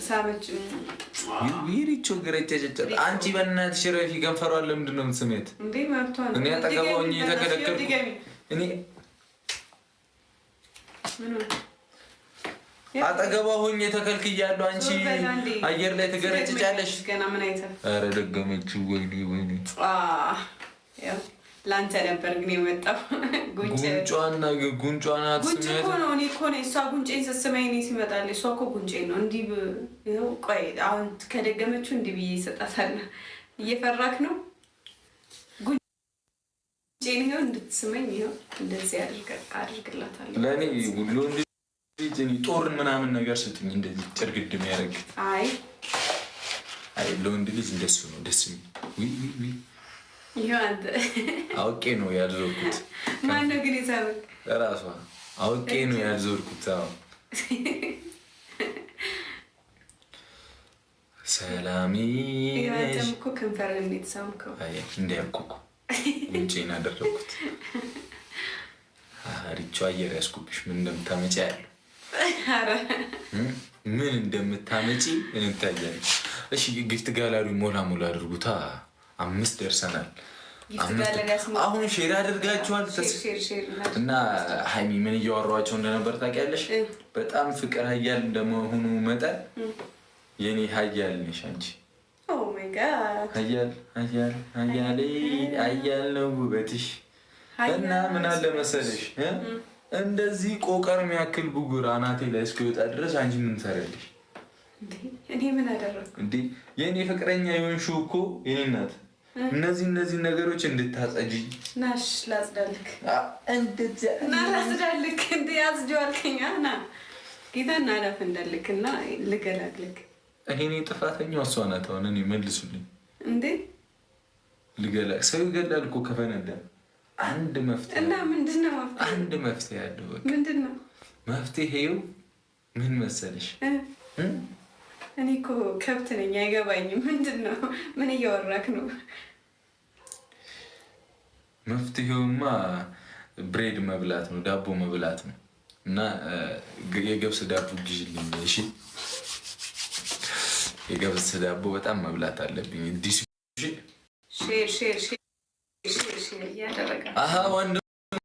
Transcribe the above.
ሳመች ይሪቾ ገረጨጨ አንቺ በእናትሽ ረፊ ገንፈሯል። ለምንድን ነው የምትስሜት እንዴ? ማርቷን እኔ አጠገባውኝ የተከለከልኩ እኔ አጠገባ ሆኜ ተከልክያለሁ። አንቺ አየር ላይ ትገረጭጫለሽ። ገና ምን አይተህ? ኧረ ደገመችው። ወይኔ ወይኔ ላንተ ነበር ግን የመጣው ጉንጯና ጉንጯና ጉንጭ እኮ ነው። እኔ እኮ ነኝ እሷ ጉንጬን ስትስመኝ እኔ ሲመጣልኝ እሷ እኮ ጉንጬ ነው። እንዲህ ይኸው ቆይ አሁን ከደገመችው እንዲህ ብዬ ይሰጣታል። እየፈራክ ነው? ጉንጬን ይኸው እንድትስመኝ ይኸው እንደዚህ አድርግላታለሁ። ለእኔ ሁሉ ጦርን ምናምን ነገር ስትኝ እንደዚህ ጭርግድ የሚያደርግ አይ ለወንድ ልጅ እንደሱ ነው ደስ የሚል። አውቄ ነው ያልዞርኩት። ማነው ግን የሳበክ? እራሷ አውቄ ነው ያልዞርኩት። ሰላሚ እኮ ከንፈር እንዴት ሳምከው? እንዲያኮኩ ጉንጬን አደረኩት። ሪቿ አየር ያስኩብሽ ምን እንደምታመጪ ያለው ምን እንደምታመጪ እንታያለን። እሺ ጊፍት ጋላሪ ሞላ ሞላ አድርጉታ። 5 ደርሰናል። አሁን ሼር አድርጋችኋል እና ሀይሚ ምን እያወራኋቸው እንደነበር ታውቂያለሽ? በጣም ፍቅር ሀያል እንደመሆኑ መጠን የኔ ሀያል ነሽ አንቺ። ሀያል ሀያል ሀያሌ ሀያል ነው ውበትሽ እና ምን አለ መሰለሽ እንደዚህ ቆቀር የሚያክል ብጉር አናቴ ላይ እስኪወጣ ድረስ አንቺ ምን ትሰሪያለሽ? እኔ ምን አደረኩ እንዴ? የኔ ፍቅረኛ የሆንሽው እኮ የኔ እናት እነዚህ ነገሮች እንድታጸጂ ናሽ ላጽዳልክ እና ላጽዳልክ እንዴ ያጽጂዋልከኛ ና ጌታ እና አላፍ እንዳልክ እና ልገላግልክ። እኔ ጥፋተኛው እሷ ናት። አሁን እኔ መልሱልኝ እንዴ ልገላግ ሰው ይገላል እኮ ከፈነዳ አንድ መፍትሄ እና ምንድነው መፍትሄ? አንድ መፍትሄ ያለው በቃ ምንድነው መፍትሄው? ምን መሰለሽ እኔ እኮ ከብት ነኝ አይገባኝም። ምንድነው? ምን እያወራክ ነው? መፍትሄውማ ብሬድ መብላት ነው፣ ዳቦ መብላት ነው። እና የገብስ ዳቦ ግዢልኝ እሺ። የገብስ ዳቦ በጣም መብላት አለብኝ። ሼር እያደረገ